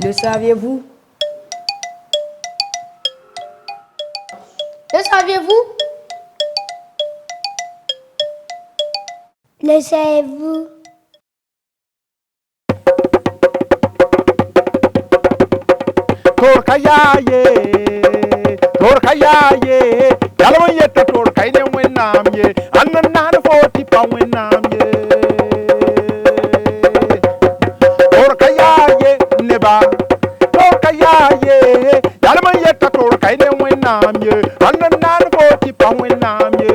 Le saviez-vous? Le saviez-vous? Le savez-vous? Torkayaye, torkayaye, yalwa yetta torkay ne wenam ye, annan foti pa wenam ye. Torkayaye neba, torkayaye, yalwa yetta torkay ne wenam ye, annan foti pa wenam ye.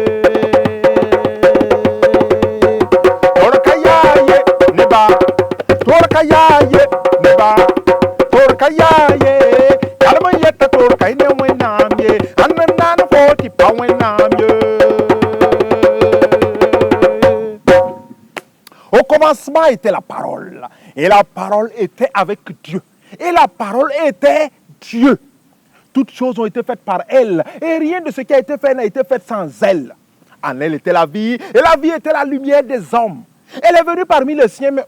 Torkayaye neba, torkayaye neba. Torkayaye, kalma yetta torkay ne wenam ye, annan foti pa wenam ye. Au commencement était la parole, et la parole était avec Dieu, et la parole était Dieu. Toutes choses ont été faites par elle, et rien de ce qui a été fait n'a été fait sans elle. En elle était la vie, et la vie était la lumière des hommes. Elle est venue parmi les siens, mais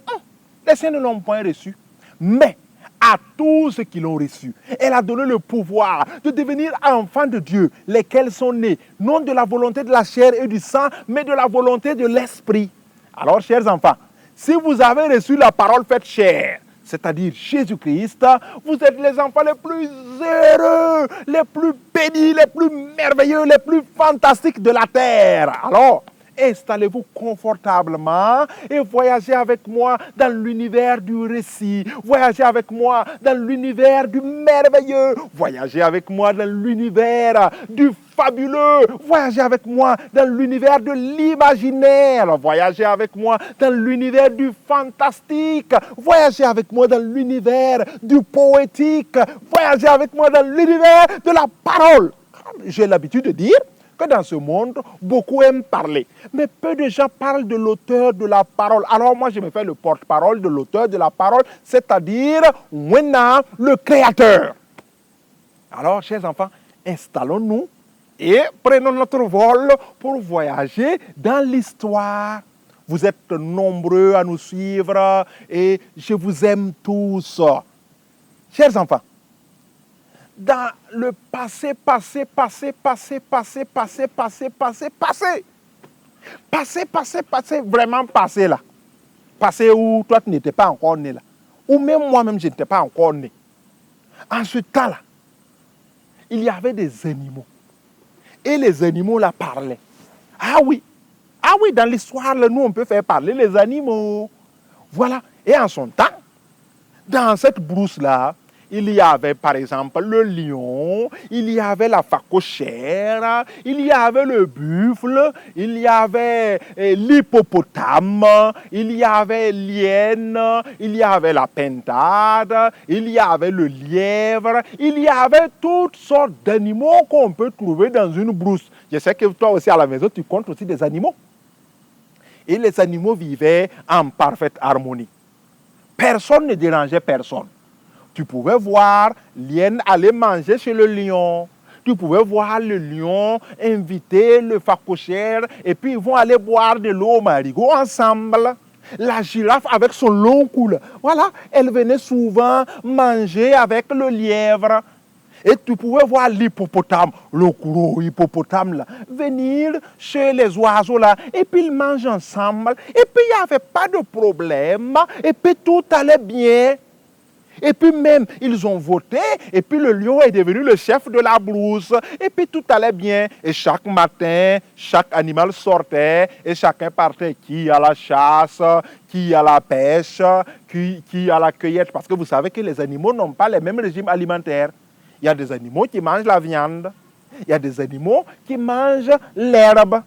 les siens ne l'ont point reçue. Mais à tous ceux qui l'ont reçu, elle a donné le pouvoir de devenir enfants de Dieu, lesquels sont nés, non de la volonté de la chair et du sang, mais de la volonté de l'esprit. Alors, chers enfants, si vous avez reçu la parole faite chair, c'est-à-dire Jésus-Christ, vous êtes les enfants les plus heureux, les plus bénis, les plus merveilleux, les plus fantastiques de la terre. Alors, installez-vous confortablement et voyagez avec moi dans l'univers du récit. Voyagez avec moi dans l'univers du merveilleux. Voyagez avec moi dans l'univers du fabuleux. Voyagez avec moi dans l'univers de l'imaginaire. Voyagez avec moi dans l'univers du fantastique. Voyagez avec moi dans l'univers du poétique. Voyagez avec moi dans l'univers de la parole. J'ai l'habitude de dire que dans ce monde, beaucoup aiment parler. Mais peu de gens parlent de l'auteur de la parole. Alors moi, je me fais le porte-parole de l'auteur de la parole, c'est-à-dire Wena, le Créateur. Alors, chers enfants, installons-nous et prenons notre vol pour voyager dans l'histoire. Vous êtes nombreux à nous suivre et je vous aime tous. Chers enfants, dans le passé, vraiment passé là. Passé où toi tu n'étais pas encore né là. Ou même moi-même je n'étais pas encore né. En ce temps-là, il y avait des animaux. Et les animaux là parlaient. Ah oui, dans l'histoire là, nous on peut faire parler les animaux. Voilà. Et en son temps, dans cette brousse là, il y avait par exemple le lion, il y avait la phacochère, il y avait le buffle, il y avait l'hippopotame, il y avait l'hyène, il y avait la pintade, il y avait le lièvre, il y avait toutes sortes d'animaux qu'on peut trouver dans une brousse. Je sais que toi aussi à la maison, tu comptes aussi des animaux. Et les animaux vivaient en parfaite harmonie. Personne ne dérangeait personne. Tu pouvais voir l'hyène aller manger chez le lion. Tu pouvais voir le lion inviter le phacochère et puis ils vont aller boire de l'eau au marigot ensemble. La girafe avec son long cou, voilà, elle venait souvent manger avec le lièvre. Et tu pouvais voir l'hippopotame, le gros hippopotame là, venir chez les oiseaux là, et puis ils mangent ensemble. Et puis il n'y avait pas de problème, et puis tout allait bien. Et puis même, ils ont voté, et puis le lion est devenu le chef de la brousse. Et puis tout allait bien. Et chaque matin, chaque animal sortait, et chacun partait. Qui à la chasse, qui à la pêche, qui à la cueillette. Parce que vous savez que les animaux n'ont pas les mêmes régimes alimentaires. Il y a des animaux qui mangent la viande. Il y a des animaux qui mangent l'herbe.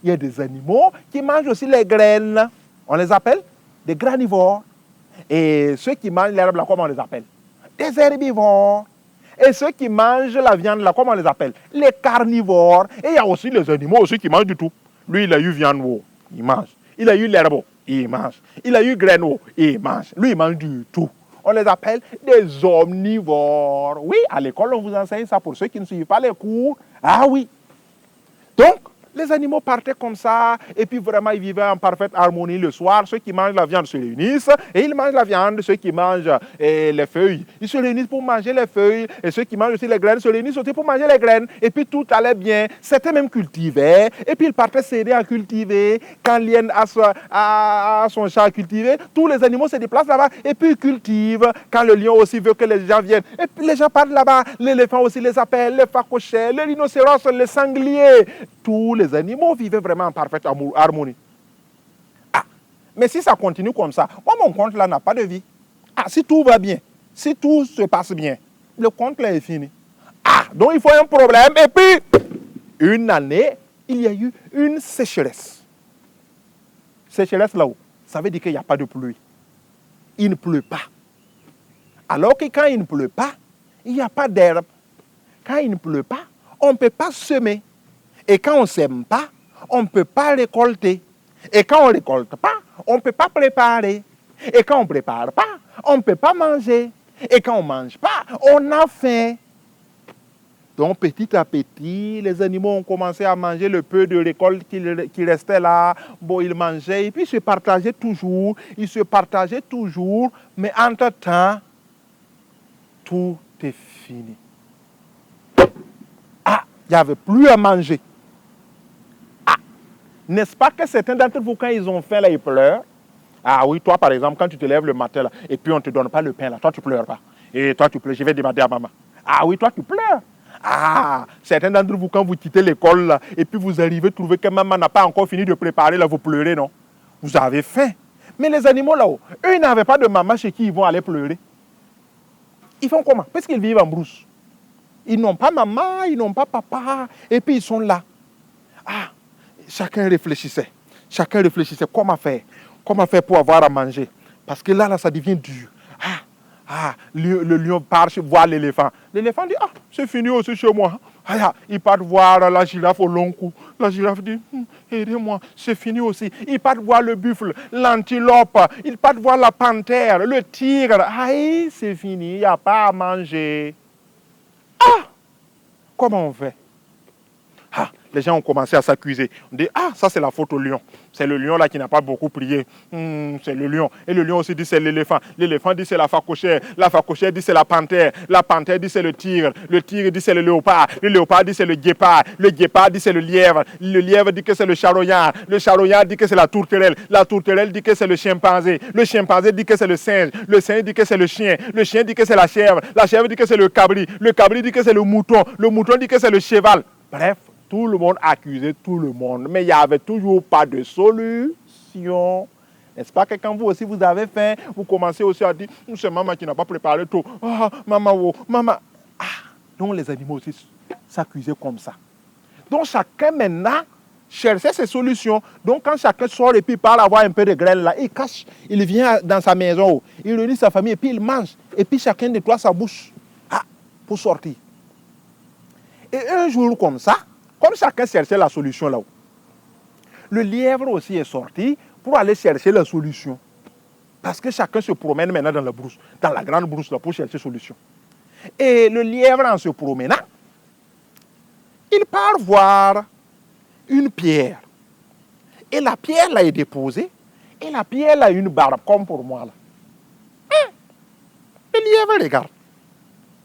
Il y a des animaux qui mangent aussi les graines. On les appelle des granivores. Et ceux qui mangent l'herbe, là, comment on les appelle? Des herbivores. Et ceux qui mangent la viande, là, comment on les appelle? Les carnivores. Et il y a aussi les animaux aussi qui mangent du tout. Lui, il a eu viande, il mange. Il a eu l'herbe, il mange. Il a eu graine, il mange. Lui, il mange du tout. On les appelle des omnivores. Oui, à l'école, on vous enseigne ça pour ceux qui ne suivent pas les cours. Ah oui. Donc, Les animaux partaient comme ça, et puis vraiment, ils vivaient en parfaite harmonie le soir. Ceux qui mangent la viande se réunissent, et ils mangent la viande. Ceux qui mangent les feuilles, ils se réunissent pour manger les feuilles, et ceux qui mangent aussi les graines se réunissent aussi pour manger les graines. Et puis tout allait bien. Certains même cultivaient, et puis ils partaient s'aider à cultiver. Quand l'hyène a son champ à cultiver, tous les animaux se déplacent là-bas, et puis ils cultivent. Quand le lion aussi veut que les gens viennent, et puis les gens partent là-bas. L'éléphant aussi les appelle, les phacochets, les rhinocéros, les sangliers. Tous les animaux vivaient vraiment en parfaite harmonie. Ah, mais si ça continue comme ça, moi, mon compte là n'a pas de vie. Ah, si tout va bien, si tout se passe bien, le compte là est fini. Ah, donc il faut un problème. Et puis, une année, il y a eu une sécheresse. Sécheresse là-haut, ça veut dire qu'il n'y a pas de pluie. Il ne pleut pas. Alors que quand il ne pleut pas, il n'y a pas d'herbe. Quand il ne pleut pas, on ne peut pas semer. Et quand on ne sème pas, on ne peut pas récolter. Et quand on ne récolte pas, on ne peut pas préparer. Et quand on ne prépare pas, on ne peut pas manger. Et quand on ne mange pas, on a faim. Donc petit à petit, les animaux ont commencé à manger le peu de récolte qui restait là. Bon, ils mangeaient et puis ils se partageaient toujours. Ils se partageaient toujours. Mais entre-temps, tout est fini. Ah, il n'y avait plus à manger. N'est-ce pas que certains d'entre vous, quand ils ont faim, là, ils pleurent? Ah oui, toi, par exemple, quand tu te lèves le matin, là, et puis on ne te donne pas le pain, là, toi, tu pleures pas. Et toi, tu pleures, je vais demander à maman. Ah oui, toi, tu pleures. Ah, certains d'entre vous, quand vous quittez l'école, là, et puis vous arrivez à trouver que maman n'a pas encore fini de préparer, là, vous pleurez, non? Vous avez faim. Mais les animaux, là-haut, eux, ils n'avaient pas de maman chez qui ils vont aller pleurer. Ils font comment? Parce qu'ils vivent en brousse. Ils n'ont pas maman, ils n'ont pas papa, et puis ils sont là. Ah, chacun réfléchissait. Chacun réfléchissait comment faire pour avoir à manger. Parce que là, ça devient dur. Le lion part voir l'éléphant. L'éléphant dit, ah, c'est fini aussi chez moi. Il part voir la girafe au long cou. La girafe dit, aidez-moi, c'est fini aussi. Il part voir le buffle, l'antilope. Il part voir la panthère, le tigre. Aïe, c'est fini, il n'y a pas à manger. Ah, comment on fait? Les gens ont commencé à s'accuser. On dit, ah, ça c'est la faute au lion. C'est le lion là qui n'a pas beaucoup prié. C'est le lion. Et le lion aussi dit c'est l'éléphant. L'éléphant dit c'est la phacochère. La phacochère dit c'est la panthère. La panthère dit c'est le tigre. Le tigre dit c'est le léopard. Le léopard dit c'est le guépard. Le guépard dit c'est le lièvre. Le lièvre dit que c'est le charognard. Le charognard dit que c'est la tourterelle. La tourterelle dit que c'est le chimpanzé. Le chimpanzé dit que c'est le singe. Le singe dit que c'est le chien. Le chien dit que c'est la chèvre. La chèvre dit que c'est le cabri. Le cabri dit que c'est le mouton. Le mouton dit que c'est le cheval. Bref. Tout le monde accusait tout le monde, mais il n'y avait toujours pas de solution. N'est-ce pas que quand vous aussi vous avez faim, vous commencez aussi à dire, c'est maman qui n'a pas préparé tout. Ah, maman, oh, maman. Ah, donc les animaux aussi s'accusaient comme ça. Donc chacun maintenant cherchait ses solutions. Donc quand chacun sort et puis part avoir un peu de graines là, il cache, il vient dans sa maison, il réunit sa famille et puis il mange. Et puis chacun nettoie sa bouche pour sortir. Et un jour comme ça, comme chacun cherchait la solution là-haut, le lièvre aussi est sorti pour aller chercher la solution. Parce que chacun se promène maintenant dans la brousse, dans la grande brousse là, pour chercher solution. Et le lièvre, en se promenant, il part voir une pierre. Et la pierre là est déposée, et la pierre là a une barbe, comme pour moi là. Le lièvre regarde.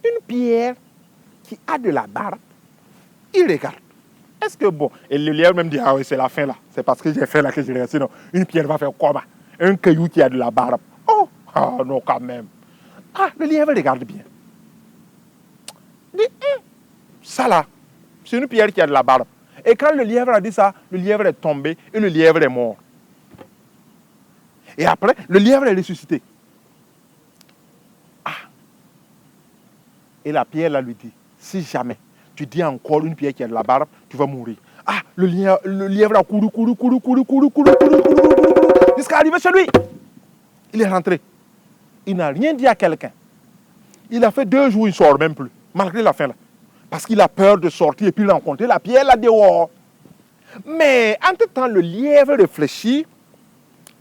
Une pierre qui a de la barbe, il regarde. Est-ce que bon, et le lièvre même dit, ah oui, c'est la fin là, c'est parce que j'ai fait là que je regarde, sinon une pierre va faire quoi? Un caillou qui a de la barbe. Oh, non, quand même. Ah, le lièvre regarde bien. Il dit, ça là, c'est une pierre qui a de la barbe. Et quand le lièvre a dit ça, le lièvre est tombé et le lièvre est mort. Et après, le lièvre est ressuscité. Ah. Et la pierre là lui dit, si jamais tu dis encore une pierre qui a de la barbe, tu vas mourir. Ah, le lièvre a couru, jusqu'à arriver chez lui. Il est rentré. Il n'a rien dit à quelqu'un. Il a fait 2 jours, il ne sort même plus, malgré la faim là. Parce qu'il a peur de sortir et puis rencontrer la pierre là dehors. Mais entre-temps, le lièvre réfléchit.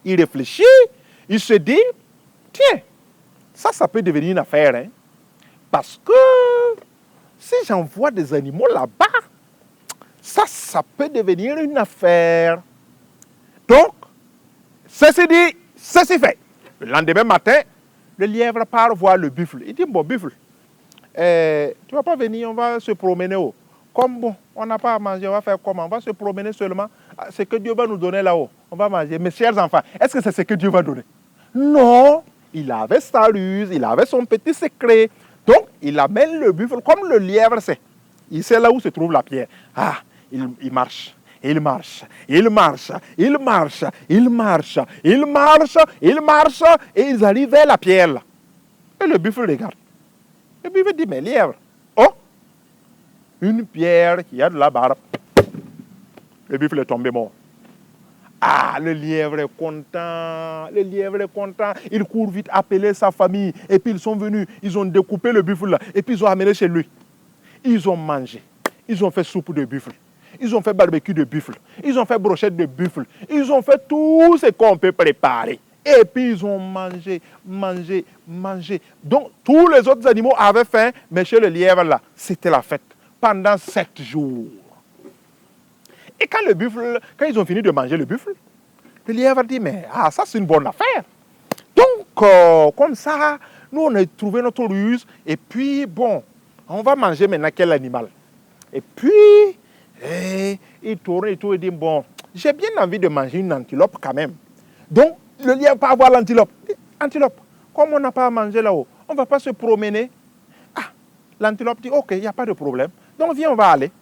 Il réfléchit. Il se dit, tiens, ça peut devenir une affaire. Hein? Parce que si j'envoie des animaux là-bas, Ça peut devenir une affaire. Donc, ceci dit, ceci fait. Le lendemain matin, le lièvre part voir le buffle. Il dit, bon, buffle, tu ne vas pas venir, on va se promener. Comme bon, on n'a pas à manger, on va faire comment? On va se promener seulement. Ce que Dieu va nous donner là-haut, on va manger. Mes chers enfants, est-ce que c'est ce que Dieu va donner? Non, il avait sa ruse, il avait son petit secret. Donc, il amène le buffle, comme le lièvre sait. Il sait là où se trouve la pierre. Ah, il marche. Il marche, il marche, il marche, il marche, il marche, il marche, et ils arrivent vers la pierre là. Et le buffle regarde. Le buffle dit, mais lièvre, oh, une pierre qui a de la barbe. Le buffle est tombé mort. Ah, le lièvre est content, le lièvre est content. Il court vite appeler sa famille. Et puis ils sont venus, ils ont découpé le buffle là. Et puis ils ont amené chez lui. Ils ont mangé. Ils ont fait soupe de buffle. Ils ont fait barbecue de buffle. Ils ont fait brochette de buffle. Ils ont fait tout ce qu'on peut préparer. Et puis ils ont mangé, mangé, mangé. Donc tous les autres animaux avaient faim, mais chez le lièvre là, c'était la fête. Pendant 7 jours. Et quand ils ont fini de manger le buffle, le lièvre dit, mais ça c'est une bonne affaire. Donc, comme ça, nous on a trouvé notre ruse. Et puis, bon, on va manger maintenant quel animal? Et puis, il tourne et tout, et dit, bon, j'ai bien envie de manger une antilope quand même. Donc, le lièvre va voir l'antilope. Antilope, comme on n'a pas à manger là-haut, on ne va pas se promener. Ah, l'antilope dit, ok, il n'y a pas de problème. Donc, viens, on va aller.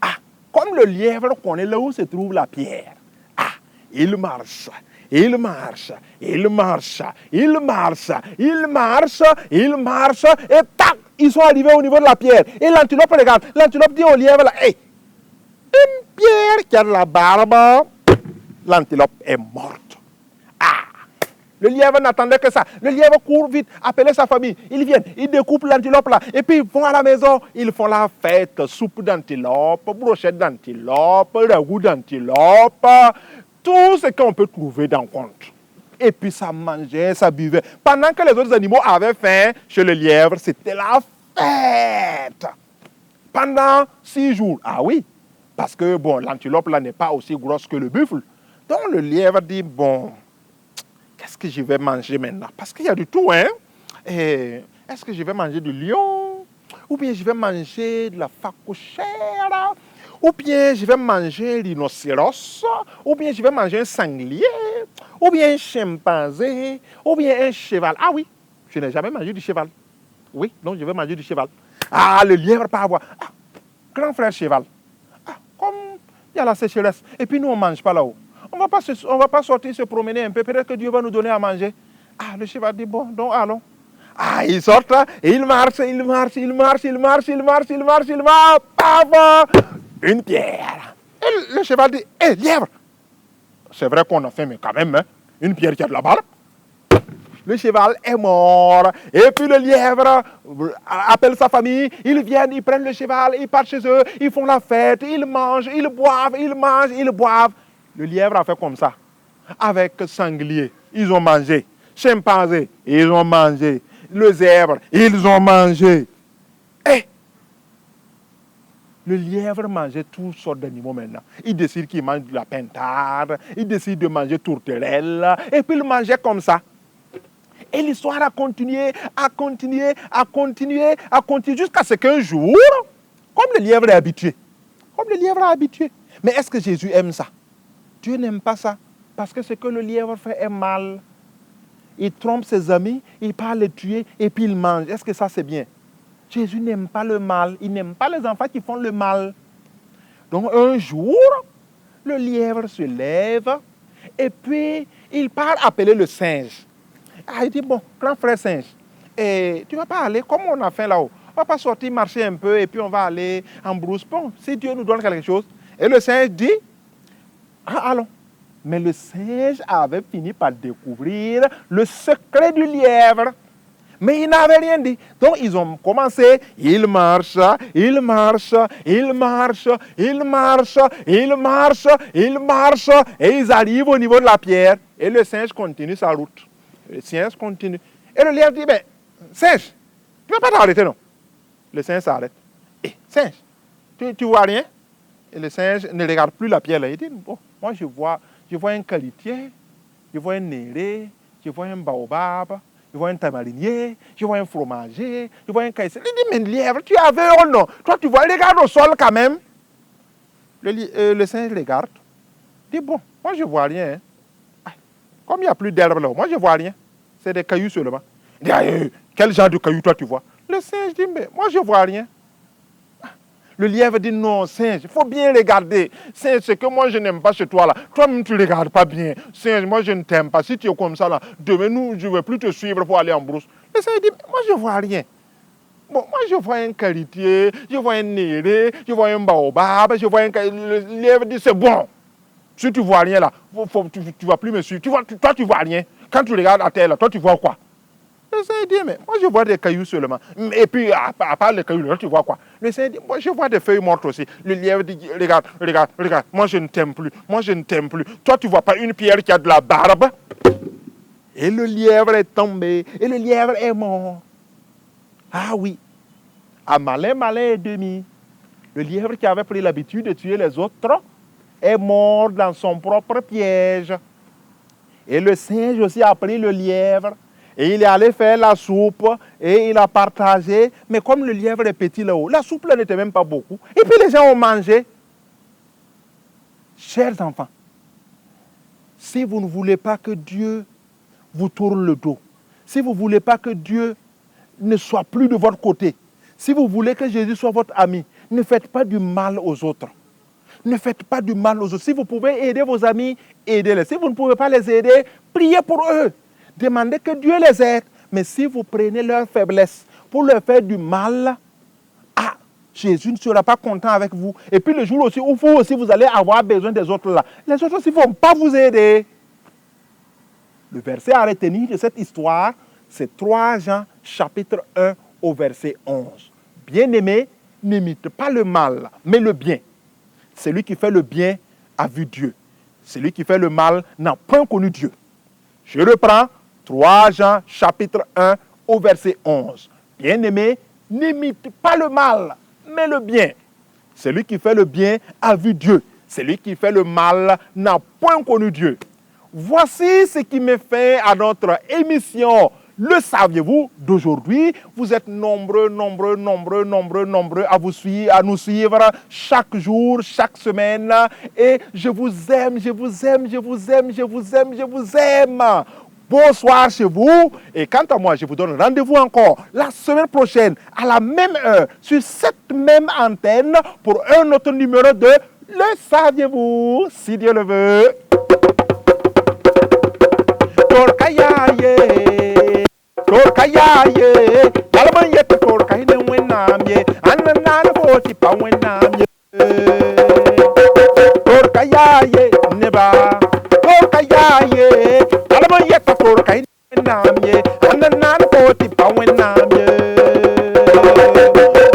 Ah, comme le lièvre connaît là où se trouve la pierre. Ah, il marche, il marche, il marche, il marche, il marche, il marche, et tac, ils sont arrivés au niveau de la pierre. Et l'antilope regarde. L'antilope dit au lièvre là, hey, une pierre qui a de la barbe. L'antilope est morte. Ah! Le lièvre n'attendait que ça. Le lièvre court vite, appelait sa famille. Ils viennent, ils découpent l'antilope là. Et puis ils vont à la maison. Ils font la fête. Soupe d'antilope, brochette d'antilope, ragoût d'antilope. Tout ce qu'on peut trouver dans le compte. Et puis ça mangeait, ça buvait. Pendant que les autres animaux avaient faim, chez le lièvre, c'était la fête. Pendant 6 jours. Ah oui. Parce que, bon, l'antilope, là, n'est pas aussi grosse que le buffle. Donc, le lièvre dit, bon, qu'est-ce que je vais manger maintenant? Parce qu'il y a du tout, hein. Est-ce que je vais manger du lion? Ou bien je vais manger de la phacochère? Ou bien je vais manger un rhinocéros? Ou bien je vais manger un sanglier? Ou bien un chimpanzé? Ou bien un cheval? Ah oui, je n'ai jamais mangé du cheval. Oui, donc je vais manger du cheval. Ah, le lièvre part voir. Ah, grand frère cheval. Comme il y a la sécheresse, et puis nous, on ne mange pas là-haut. On ne va pas sortir se promener un peu. Peut-être que Dieu va nous donner à manger. Ah, le cheval dit, bon, donc allons. Ah, il sort là, et il marche, il marche, il marche, il marche, il marche, il marche, il marche. Paf, une pierre. Et le cheval dit, hé, lièvre. C'est vrai qu'on a fait, mais quand même, hein, une pierre qui a de la barbe. Le cheval est mort. Et puis le lièvre appelle sa famille. Ils viennent, ils prennent le cheval, ils partent chez eux, ils font la fête, ils mangent, ils boivent, ils mangent, ils boivent. Le lièvre a fait comme ça. Avec sanglier, ils ont mangé. Chimpanzé, ils ont mangé. Le zèbre, ils ont mangé. Et le lièvre mangeait toutes sortes d'animaux maintenant. Il décide qu'il mange de la pintade, il décide de manger tourterelle, et puis il mangeait comme ça. Et l'histoire a continué, jusqu'à ce qu'un jour, comme le lièvre est habitué, Mais est-ce que Jésus aime ça? Dieu n'aime pas ça. Parce que ce que le lièvre fait est mal. Il trompe ses amis, il parle de tuer, et puis il mange. Est-ce que ça c'est bien? Jésus n'aime pas le mal. Il n'aime pas les enfants qui font le mal. Donc un jour, le lièvre se lève, et puis il part appeler le singe. Ah, il dit, bon, grand frère singe, tu ne vas pas aller, comme on a fait là-haut, on ne va pas sortir, marcher un peu, et puis on va aller en brousse. Bon, si Dieu nous donne quelque chose. Et le singe dit, allons. Mais le singe avait fini par découvrir le secret du lièvre. Mais il n'avait rien dit. Donc ils ont commencé, il marche, il marche, il marche, il marche, il marche, il marche, et ils arrivent au niveau de la pierre. Et le singe continue sa route. Le singe continue. Et le lièvre dit, mais singe, tu ne vas pas t'arrêter, non? Le singe s'arrête. Singe, tu vois rien? Et le singe ne regarde plus la pierre là. Il dit, bon, moi je vois un calitier, je vois un néré, je vois un baobab, je vois un tamarinier, je vois un fromager, je vois un caïssé. Il dit, mais lièvre, tu es aveugle, non? Toi, tu vois, regarde au sol quand même. Le singe regarde. Il dit, bon, moi je vois rien. Hein. Comme il n'y a plus d'herbe là, moi je vois rien. C'est des cailloux seulement. Il dit, ah, quel genre de cailloux toi tu vois? Le singe dit, mais moi je vois rien. Le lièvre dit non, singe, il faut bien regarder. Singe, c'est que moi je n'aime pas chez toi là. Toi-même tu ne regardes pas bien. Singe, moi je ne t'aime pas. Si tu es comme ça là, demain je ne vais plus te suivre pour aller en brousse. Le singe dit, moi je vois rien. Bon, moi je vois un caritier, je vois un néré, je vois un baobab, je vois un... Le lièvre dit c'est bon. Si tu vois rien là, tu ne vas plus me suivre. Toi tu vois rien. Quand tu regardes à terre là, toi tu vois quoi? Le Seigneur dit, mais moi je vois des cailloux seulement. Et puis, à part les cailloux, là, tu vois quoi? Le Seigneur dit, moi je vois des feuilles mortes aussi. Le lièvre dit, regarde, moi je ne t'aime plus, moi je ne t'aime plus. Toi tu vois pas une pierre qui a de la barbe? Et le lièvre est tombé, et le lièvre est mort. Ah oui, à malin et demi. Le lièvre qui avait pris l'habitude de tuer les autres est mort dans son propre piège. Et le singe aussi a pris le lièvre. Et il est allé faire la soupe et il a partagé. Mais comme le lièvre est petit là-haut, la soupe là n'était même pas beaucoup. Et puis les gens ont mangé. Chers enfants, si vous ne voulez pas que Dieu vous tourne le dos, si vous ne voulez pas que Dieu ne soit plus de votre côté, si vous voulez que Jésus soit votre ami, ne faites pas du mal aux autres. Ne faites pas du mal aux autres. Si vous pouvez aider vos amis, aidez-les. Si vous ne pouvez pas les aider, priez pour eux. Demandez que Dieu les aide. Mais si vous prenez leur faiblesse pour leur faire du mal, Jésus ne sera pas content avec vous. Et puis le jour aussi où vous aussi vous allez avoir besoin des autres là, les autres aussi ne vont pas vous aider. Le verset à retenir de cette histoire, c'est 3 Jean chapitre 1 au verset 11. Bien-aimé, n'imite pas le mal, mais le bien. Celui qui fait le bien a vu Dieu. Celui qui fait le mal n'a point connu Dieu. Je reprends 3 Jean chapitre 1 au verset 11. Bien-aimé, n'imite pas le mal, mais le bien. Celui qui fait le bien a vu Dieu. Celui qui fait le mal n'a point connu Dieu. Voici ce qui met fin à notre émission. Le saviez-vous d'aujourd'hui? Vous êtes nombreux à nous suivre chaque jour, chaque semaine. Et je vous aime. Bonsoir chez vous. Et quant à moi, je vous donne rendez-vous encore la semaine prochaine à la même heure sur cette même antenne pour un autre numéro de Le saviez-vous, si Dieu le veut. Torkayaye, Alaman yet Torkay when Namye, and the Nana Forty Pound when Namye. Torkayaye, never. Torkayaye, Alaman yet Torkay when Namye, and the Nana Forty Pound when Namye.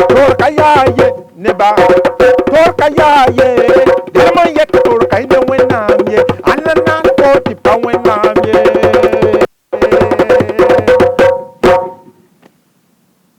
Torkayaye, never. Torkayaye.